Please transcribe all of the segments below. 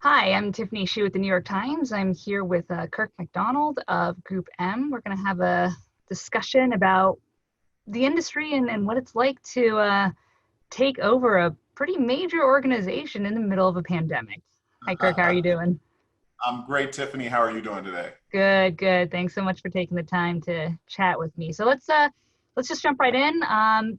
Hi, I'm Tiffany with the New York Times. I'm here with Kirk McDonald of GroupM. We're going to have a discussion about the industry and what it's like to take over a pretty major organization in the middle of a pandemic. Hi, Kirk. How are you doing? I'm great, Tiffany. How are you doing today? Good, good. Thanks so much for taking the time to chat with me. So let's just jump right in.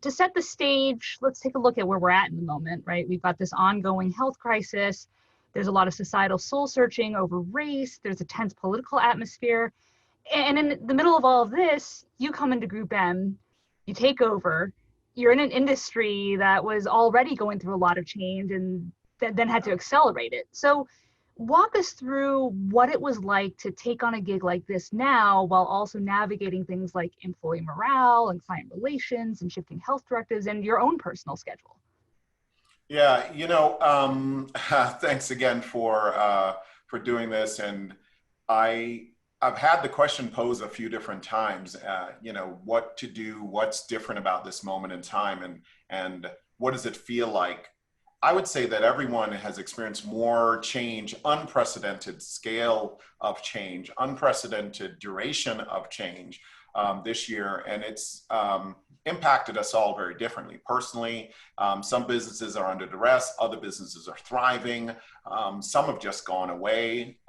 To set the stage, let's take a look at where we're at in the moment, right? We've got this ongoing health crisis. There's a lot of societal soul searching over race. There's a tense political atmosphere. And in the middle of all of this, you come into Group M, you take over. You're in an industry that was already going through a lot of change and then had to accelerate it. So walk us through what it was like to take on a gig like this now while also navigating things like employee morale and client relations and shifting health directives and your own personal schedule. Yeah, thanks again for doing this. And I've had the question posed a few different times. What to do, what's different about this moment in time, and what does it feel like? I would say that everyone has experienced more change, unprecedented scale of change, unprecedented duration of change this year, and it's impacted us all very differently. Personally, some businesses are under duress, other businesses are thriving, some have just gone away.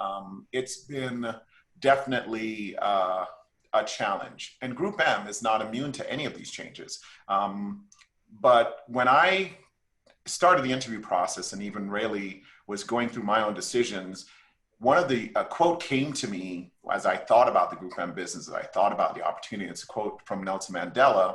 It's been definitely a challenge, and Group M is not immune to any of these changes. But when I started the interview process and even really was going through my own decisions, one of a quote came to me as I thought about the Group M business, as I thought about the opportunity. It's a quote from Nelson Mandela,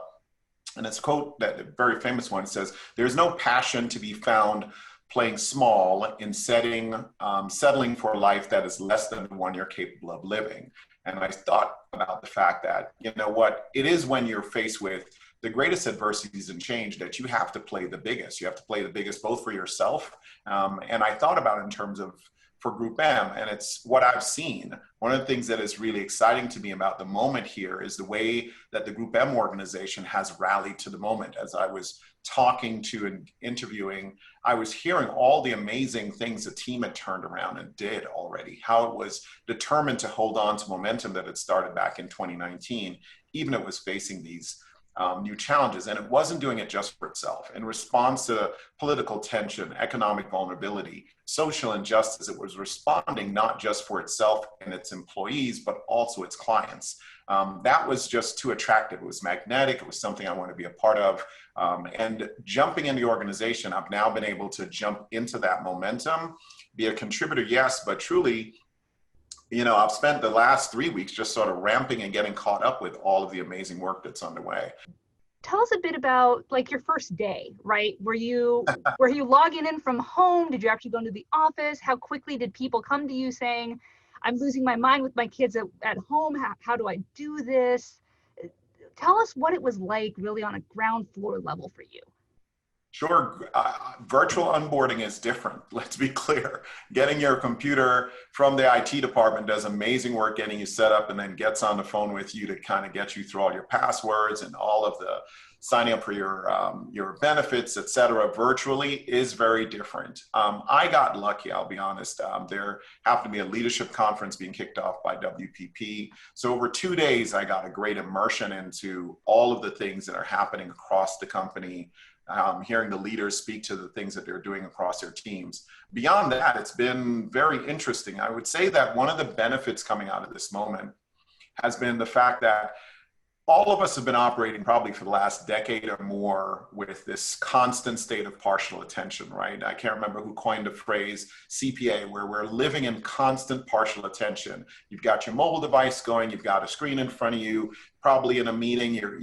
and it's a quote, that a very famous one. It says, "There's no passion to be found playing small in settling for a life that is less than the one you're capable of living." And I thought about the fact that, you know what, it is when you're faced with the greatest adversities and change that you have to play the biggest. You have to play the biggest both for yourself. And I thought about it in terms of for Group M, and it's what I've seen. One of the things that is really exciting to me about the moment here is the way that the Group M organization has rallied to the moment. As I was talking to and interviewing, I was hearing all the amazing things the team had turned around and did already, how it was determined to hold on to momentum that had started back in 2019, even it was facing these new challenges. And it wasn't doing it just for itself. In response to political tension, economic vulnerability, social injustice, it was responding not just for itself and its employees, but also its clients. That was just too attractive. It was magnetic. It was something I want to be a part of. And jumping in the organization, I've now been able to jump into that momentum, be a contributor, yes, but truly, I've spent the last 3 weeks just sort of ramping and getting caught up with all of the amazing work that's underway. Tell us a bit about like your first day, right? Were you logging in from home? Did you actually go into the office? How quickly did people come to you saying, "I'm losing my mind with my kids at home. How do I do this?" Tell us what it was like really on a ground floor level for you. Sure, virtual onboarding is different. Let's be clear. Getting your computer from the IT department does amazing work getting you set up and then gets on the phone with you to kind of get you through all your passwords and all of the signing up for your benefits, et cetera, virtually is very different. I got lucky, I'll be honest. There happened to be a leadership conference being kicked off by WPP. So over 2 days, I got a great immersion into all of the things that are happening across the company. Hearing the leaders speak to the things that they're doing across their teams. Beyond that, it's been very interesting. I would say that one of the benefits coming out of this moment has been the fact that all of us have been operating probably for the last decade or more with this constant state of partial attention, right? I can't remember who coined the phrase CPA, where we're living in constant partial attention. You've got your mobile device going, you've got a screen in front of you, probably in a meeting, you're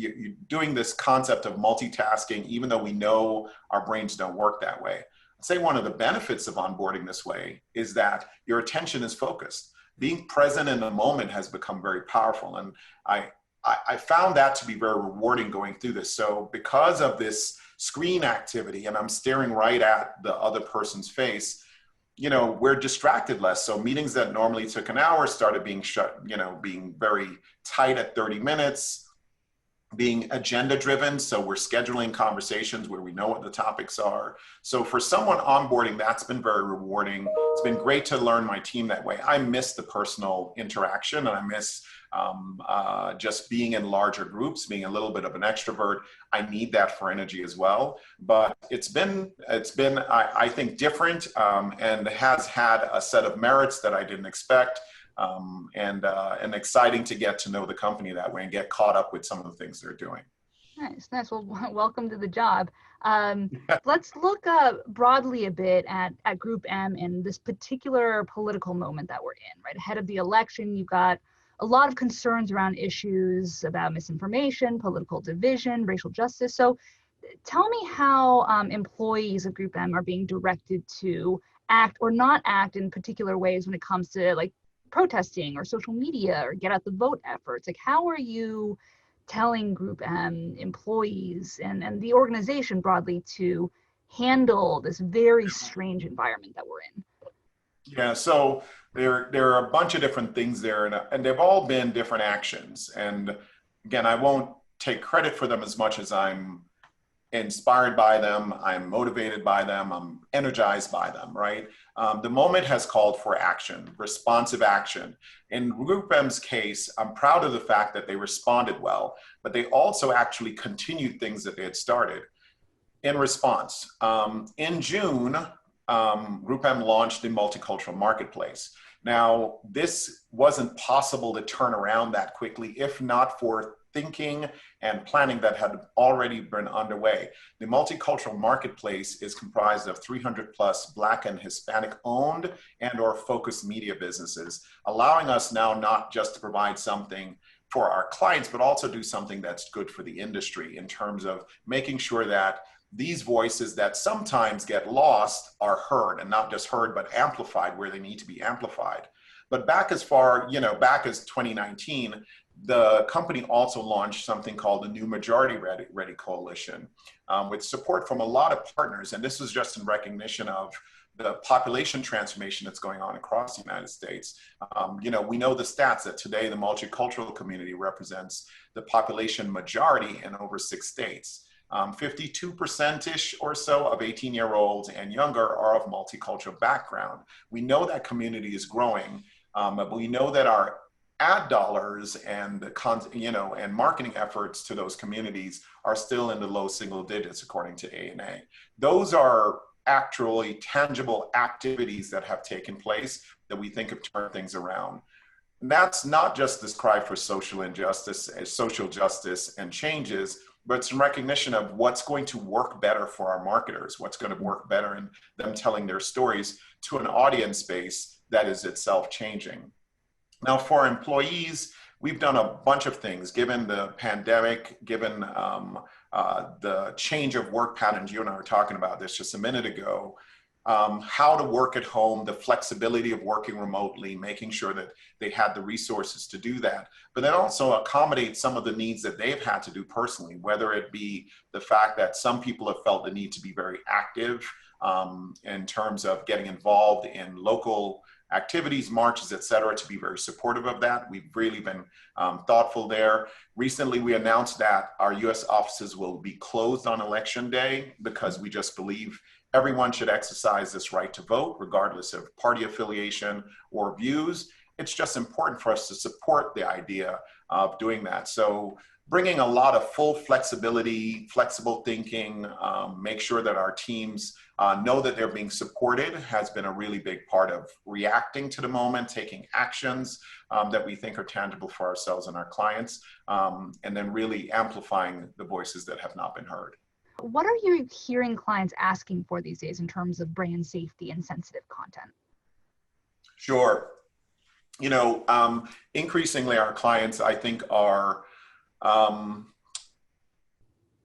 doing this concept of multitasking, even though we know our brains don't work that way. I'd say one of the benefits of onboarding this way is that your attention is focused. Being present in the moment has become very powerful. And I found that to be very rewarding going through this. So because of this screen activity, and I'm staring right at the other person's face, we're distracted less. So meetings that normally took an hour started being being very tight at 30 minutes. being agenda driven. So we're scheduling conversations where we know what the topics are. So for someone onboarding, that's been very rewarding. It's been great to learn my team that way. I miss the personal interaction, and I miss just being in larger groups, being a little bit of an extrovert. I need that for energy as well. But it's been I think, different, and has had a set of merits that I didn't expect. And exciting to get to know the company that way and get caught up with some of the things they're doing. Nice. Well, welcome to the job. Let's look broadly a bit at GroupM and this particular political moment that we're in, right? Ahead of the election, you've got a lot of concerns around issues about misinformation, political division, racial justice. So tell me how employees of GroupM are being directed to act or not act in particular ways when it comes to like protesting or social media or get out the vote efforts. Like, how are you telling GroupM employees and the organization broadly to handle this very strange environment that we're in? Yeah, so there are a bunch of different things there, and they've all been different actions. And again, I won't take credit for them as much as I'm inspired by them, I'm motivated by them, I'm energized by them, right? The moment has called for action, responsive action. In GroupM's case, I'm proud of the fact that they responded well, but they also actually continued things that they had started in response. In June, GroupM launched the multicultural marketplace. Now, this wasn't possible to turn around that quickly if not for thinking and planning that had already been underway. The multicultural marketplace is comprised of 300 plus Black and Hispanic owned and or focused media businesses, allowing us now not just to provide something for our clients, but also do something that's good for the industry in terms of making sure that these voices that sometimes get lost are heard, and not just heard, but amplified where they need to be amplified. But back as far, back as 2019, the company also launched something called the New Majority Ready Coalition, with support from a lot of partners. And this was just in recognition of the population transformation that's going on across the United States. We know the stats that today the multicultural community represents the population majority in over 6 states. 52%-ish or so of 18-year-olds and younger are of multicultural background. We know that community is growing, but we know that our ad dollars and and marketing efforts to those communities are still in the low single digits, according to ANA. Those are actually tangible activities that have taken place that we think have turned things around. And that's not just this cry for social injustice, social justice and changes, but it's in recognition of what's going to work better for our marketers, what's going to work better in them telling their stories to an audience base that is itself changing. Now, for employees, we've done a bunch of things, given the pandemic, given the change of work patterns. You and I were talking about this just a minute ago, how to work at home, the flexibility of working remotely, making sure that they had the resources to do that, but then also accommodate some of the needs that they've had to do personally, whether it be the fact that some people have felt the need to be very active in terms of getting involved in local activities, marches, et cetera, to be very supportive of that. We've really been thoughtful there. Recently, we announced that our US offices will be closed on election day because we just believe everyone should exercise this right to vote, regardless of party affiliation or views. It's just important for us to support the idea of doing that. So bringing a lot of full flexibility, flexible thinking, make sure that our teams know that they're being supported has been a really big part of reacting to the moment, taking actions that we think are tangible for ourselves and our clients, and then really amplifying the voices that have not been heard. What are you hearing clients asking for these days in terms of brand safety and sensitive content? Sure. Increasingly our clients, I think, are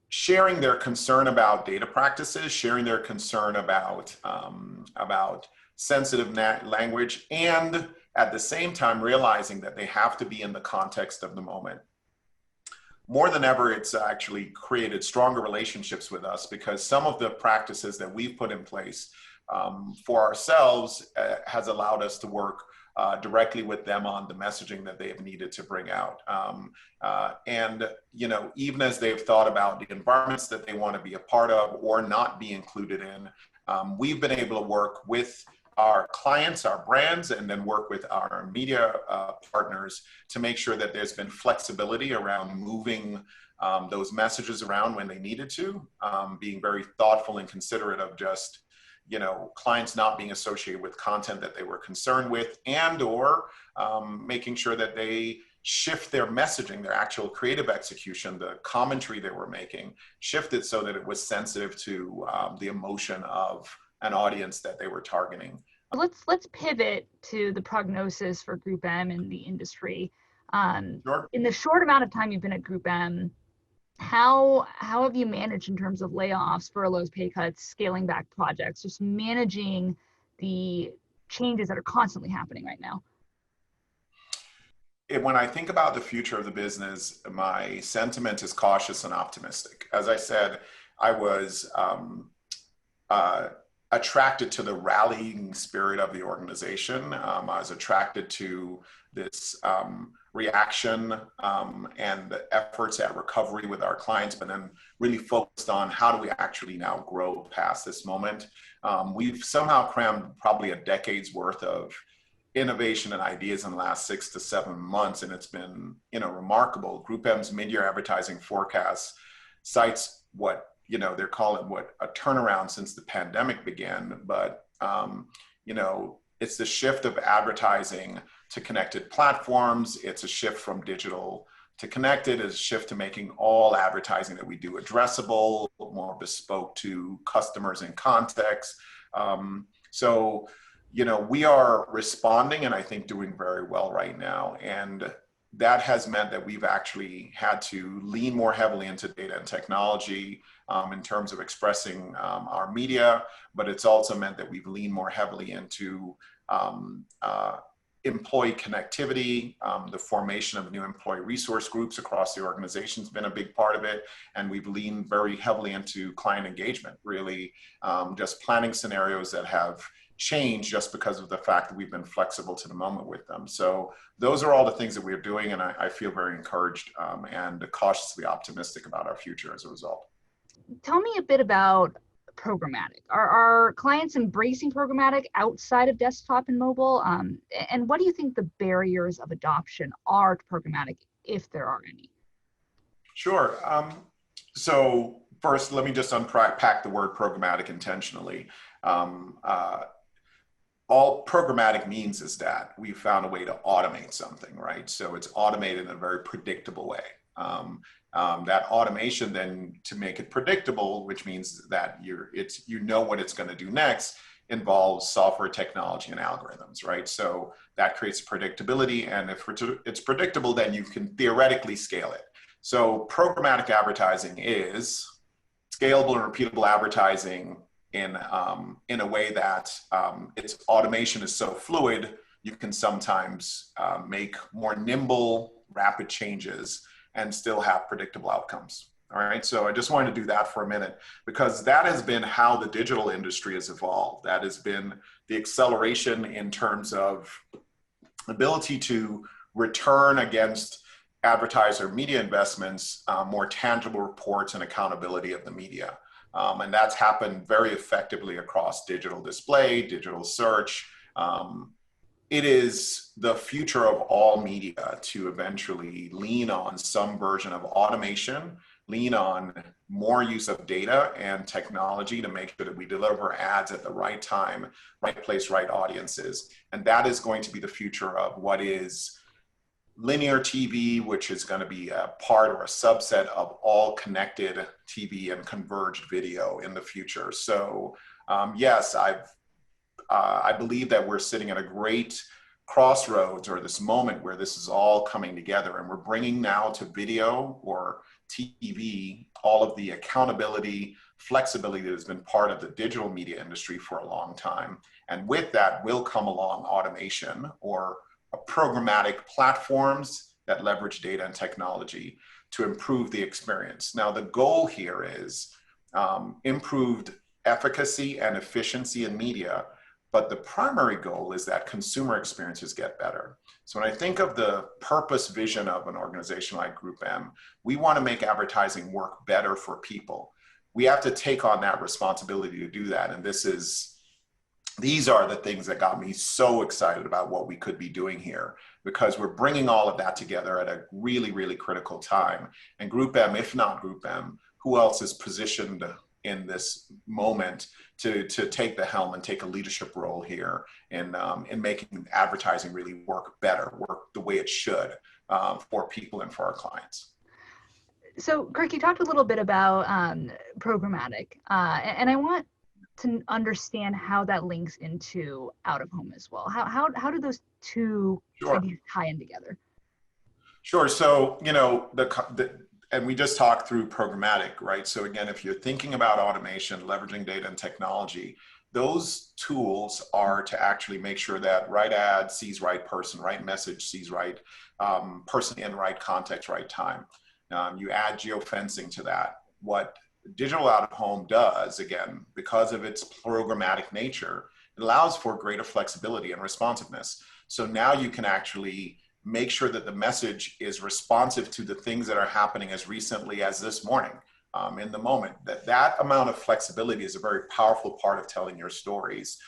sharing their concern about data practices, sharing their concern about sensitive language, and at the same time realizing that they have to be in the context of the moment. More than ever, it's actually created stronger relationships with us because some of the practices that we've put in place for ourselves has allowed us to work directly with them on the messaging that they've needed to bring out. And, you know, even as they've thought about the environments that they want to be a part of or not be included in, we've been able to work with our clients, our brands, and then work with our media partners to make sure that there's been flexibility around moving those messages around when they needed to, being very thoughtful and considerate of just, you know, clients not being associated with content that they were concerned with, and or making sure that they shift their messaging, their actual creative execution, the commentary they were making, shifted so that it was sensitive to the emotion of an audience that they were targeting. Let's pivot to the prognosis for GroupM in the industry. Sure. In the short amount of time you've been at GroupM, how have you managed in terms of layoffs, furloughs, pay cuts, scaling back projects, just managing the changes that are constantly happening right now? When I think about the future of the business, my sentiment is cautious and optimistic. As I said, I was attracted to the rallying spirit of the organization. I was attracted to this reaction and the efforts at recovery with our clients, but then really focused on how do we actually now grow past this moment. We've somehow crammed probably a decade's worth of innovation and ideas in the last 6 to 7 months, and it's been, you know, remarkable. GroupM's mid-year advertising forecast cites what, you know, they're calling what a turnaround since the pandemic began, but you know, it's the shift of advertising to connected platforms. It's a shift from digital to connected. It's a shift to making all advertising that we do addressable, more bespoke to customers in context. So, you know, we are responding and I think doing very well right now. And that has meant that we've actually had to lean more heavily into data and technology in terms of expressing our media, but it's also meant that we've leaned more heavily into employee connectivity. The formation of new employee resource groups across the organization has been a big part of it. And we've leaned very heavily into client engagement, really just planning scenarios that have changed just because of the fact that we've been flexible to the moment with them. So those are all the things that we're doing, and I feel very encouraged and cautiously optimistic about our future as a result. Tell me a bit about programmatic. Are clients embracing programmatic outside of desktop and mobile? And what do you think the barriers of adoption are to programmatic, if there are any? Sure. So first, let me just unpack the word programmatic intentionally. All programmatic means is that we found a way to automate something, right? So it's automated in a very predictable way. That automation then, to make it predictable, which means that you know what it's going to do next, involves software technology and algorithms, right? So that creates predictability, and if it's predictable, then you can theoretically scale it. So programmatic advertising is scalable and repeatable advertising in a way that its automation is so fluid, you can sometimes make more nimble, rapid changes and still have predictable outcomes. All right, so I just wanted to do that for a minute because that has been how the digital industry has evolved. That has been the acceleration in terms of ability to return against advertiser media investments, more tangible reports and accountability of the media. And that's happened very effectively across digital display, digital search. It is the future of all media to eventually lean on some version of automation, lean on more use of data and technology to make sure that we deliver ads at the right time, right place, right audiences. And that is going to be the future of what is linear TV, which is going to be a part or a subset of all connected TV and converged video in the future. So yes, I believe that we're sitting at a great crossroads, or this moment where this is all coming together, and we're bringing now to video or TV all of the accountability, flexibility that has been part of the digital media industry for a long time. And with that will come along automation or programmatic platforms that leverage data and technology to improve the experience. Now, the goal here is improved efficacy and efficiency in media, But the primary goal is that consumer experiences get better. So when I think of the purpose vision of an organization like GroupM, we want to make advertising work better for people. We have to take on that responsibility to do that. And these are the things that got me so excited about what we could be doing here, because we're bringing all of that together at a really, really critical time. And GroupM, if not GroupM, who else is positioned in this moment to take the helm and take a leadership role here in making advertising really work better, work the way it should for people and for our clients. So, Kirk, you talked a little bit about programmatic, and I want to understand how that links into out of home as well. How do those two ideas tie in together? Sure. So, you know, and we just talked through programmatic, right? So again, if you're thinking about automation, leveraging data and technology, those tools are to actually make sure that right ad sees right person, right message sees right person in right context, right time. You add geofencing to that. What digital out of home does, again, because of its programmatic nature, it allows for greater flexibility and responsiveness. So now you can actually make sure that the message is responsive to the things that are happening as recently as this morning, in the moment. That amount of flexibility is a very powerful part of telling your stories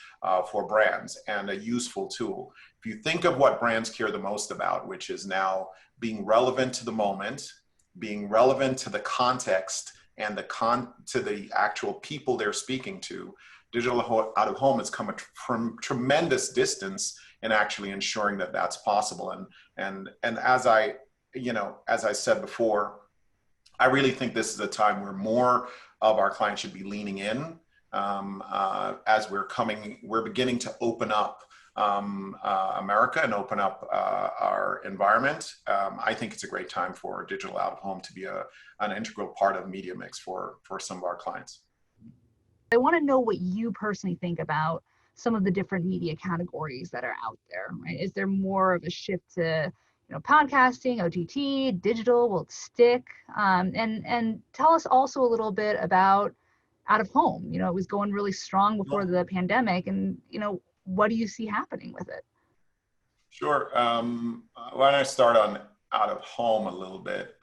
for brands, and a useful tool. If you think of what brands care the most about, which is now being relevant to the moment, being relevant to the context, and to the actual people they're speaking to, digital out of home has come from tremendous distance in actually ensuring that that's possible. And as I said before, I really think this is a time where more of our clients should be leaning in as we're beginning to open up America and open up our environment. I think it's a great time for digital out of home to be an integral part of media mix for some of our clients. I want to know what you personally think about some of the different media categories that are out there, right? Is there more of a shift to, podcasting, OTT, digital, will it stick? And tell us also a little bit about out of home. It was going really strong before the pandemic, and, what do you see happening with it? Sure. Why don't I start on out of home a little bit?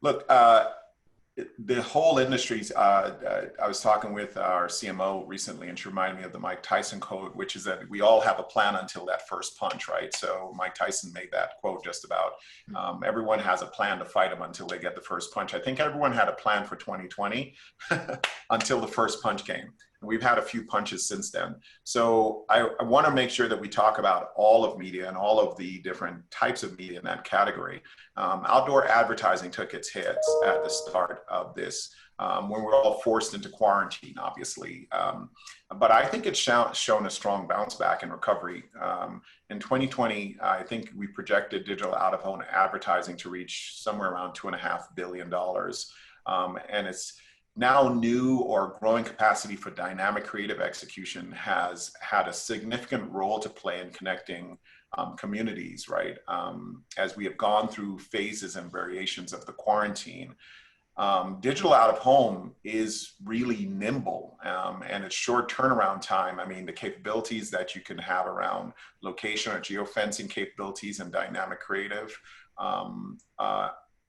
Look, the whole industry's, I was talking with our CMO recently, and she reminded me of the Mike Tyson quote, which is that we all have a plan until that first punch, right? So Mike Tyson made that quote just about, everyone has a plan to fight him until they get the first punch. I think everyone had a plan for 2020 until the first punch came. And we've had a few punches since then. So I want to make sure that we talk about all of media and all of the different types of media in that category. Outdoor advertising took its hits at the start of this, when we're all forced into quarantine, obviously. But I think it's shown a strong bounce back and recovery. In 2020, I think we projected digital out-of-home advertising to reach somewhere around $2.5 billion. And it's now new or growing capacity for dynamic creative execution has had a significant role to play in connecting communities, right? As we have gone through phases and variations of the quarantine, digital out of home is really nimble, and it's short turnaround time. I mean, the capabilities that you can have around location or geofencing capabilities and dynamic creative,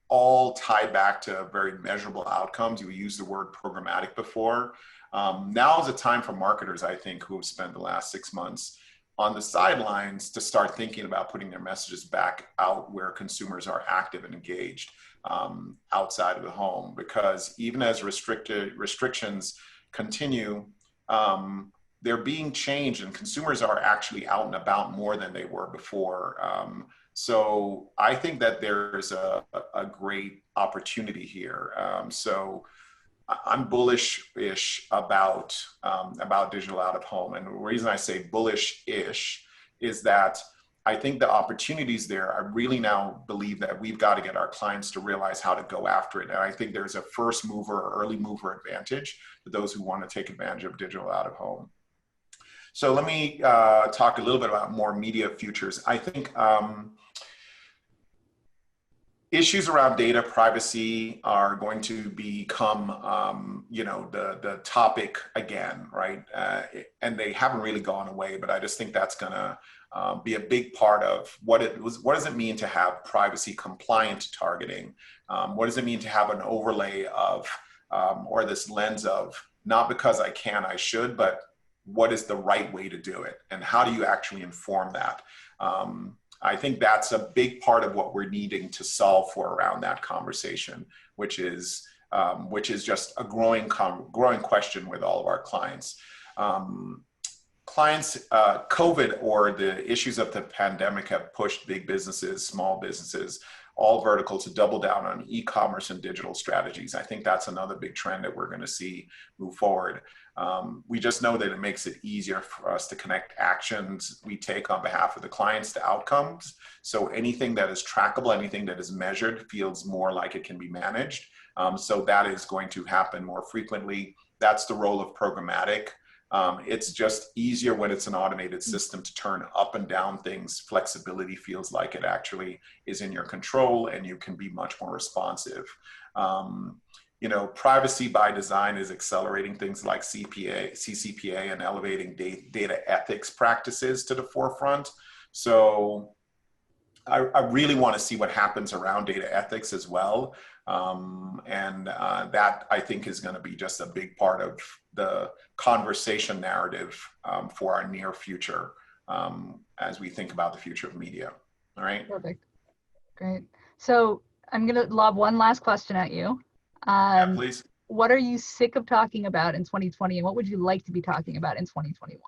all tied back to very measurable outcomes. You used the word programmatic before. Now is a time for marketers, I think, who have spent the last 6 months on the sidelines to start thinking about putting their messages back out where consumers are active and engaged, outside of the home. Because even as restrictions continue, they're being changed, and consumers are actually out and about more than they were before. So I think that there's a great opportunity here. So I'm bullish-ish about digital out of home. And the reason I say bullish-ish is that I think the opportunities there, I really now believe that we've got to get our clients to realize how to go after it. And I think there's a first mover or early mover advantage for those who want to take advantage of digital out of home. So let me talk a little bit about more media futures. I think issues around data privacy are going to become, the topic again, right? And they haven't really gone away, but I just think that's going to be a big part of what does it mean to have privacy compliant targeting? What does it mean to have an overlay of, or this lens of, not because I can, I should, but what is the right way to do it? And how do you actually inform that? I think that's a big part of what we're needing to solve for around that conversation, which is just a growing question with all of our clients. COVID or the issues of the pandemic have pushed big businesses, small businesses, all vertical to double down on e-commerce and digital strategies. I think that's another big trend that we're going to see move forward. We just know that it makes it easier for us to connect actions we take on behalf of the clients to outcomes. So anything that is trackable, anything that is measured feels more like it can be managed. So that is going to happen more frequently. That's the role of programmatic. It's just easier when it's an automated system to turn up and down things. Flexibility feels like it actually is in your control and you can be much more responsive. Privacy by design is accelerating things like CCPA and elevating data ethics practices to the forefront. So I really want to see what happens around data ethics as well. That I think is going to be just a big part of the conversation narrative for our near future as we think about the future of media. All right. Perfect. Great. So I'm going to lob one last question at you. Yeah, please. What are you sick of talking about in 2020, and what would you like to be talking about in 2021?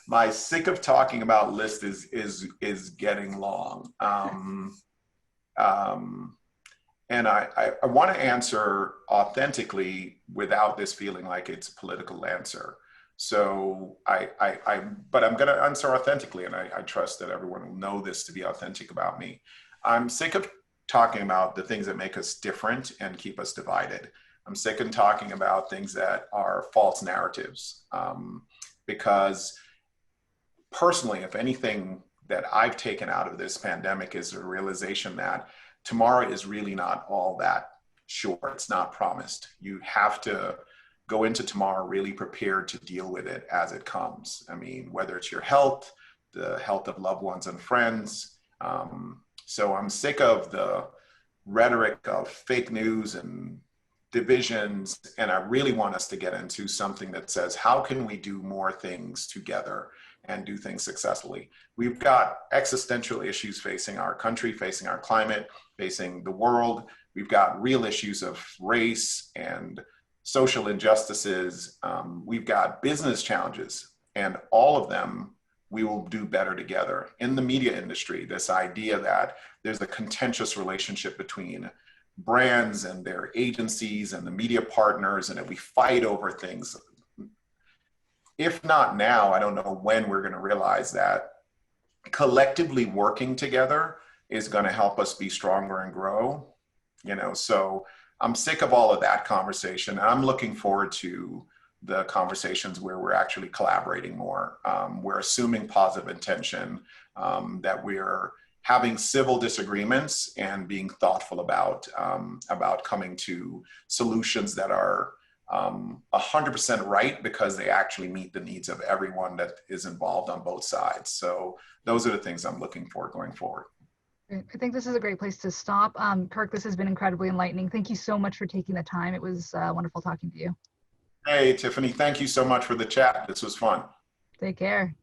My sick of talking about list is getting long. And I want to answer authentically without this feeling like it's a political answer. So but I'm going to answer authentically, and I trust that everyone will know this to be authentic about me. I'm sick of talking about the things that make us different and keep us divided. I'm sick of talking about things that are false narratives. Because personally, if anything that I've taken out of this pandemic is a realization that tomorrow is really not all that sure. It's not promised. You have to go into tomorrow really prepared to deal with it as it comes. I mean, whether it's your health, the health of loved ones and friends. So I'm sick of the rhetoric of fake news and divisions, and I really want us to get into something that says, how can we do more things together and do things successfully? We've got existential issues facing our country, facing our climate, facing the world. We've got real issues of race and social injustices. We've got business challenges, and all of them we will do better together. In the media industry, this idea that there's a contentious relationship between brands and their agencies and the media partners, and if we fight over things, if not now, I don't know when we're going to realize that collectively working together is going to help us be stronger and grow. So I'm sick of all of that conversation. I'm looking forward to the conversations where we're actually collaborating more. We're assuming positive intention, that we're having civil disagreements and being thoughtful about coming to solutions that are 100% right because they actually meet the needs of everyone that is involved on both sides. So those are the things I'm looking for going forward. I think this is a great place to stop. Kirk, this has been incredibly enlightening. Thank you so much for taking the time. It was wonderful talking to you. Hey, Tiffany, thank you so much for the chat. This was fun. Take care.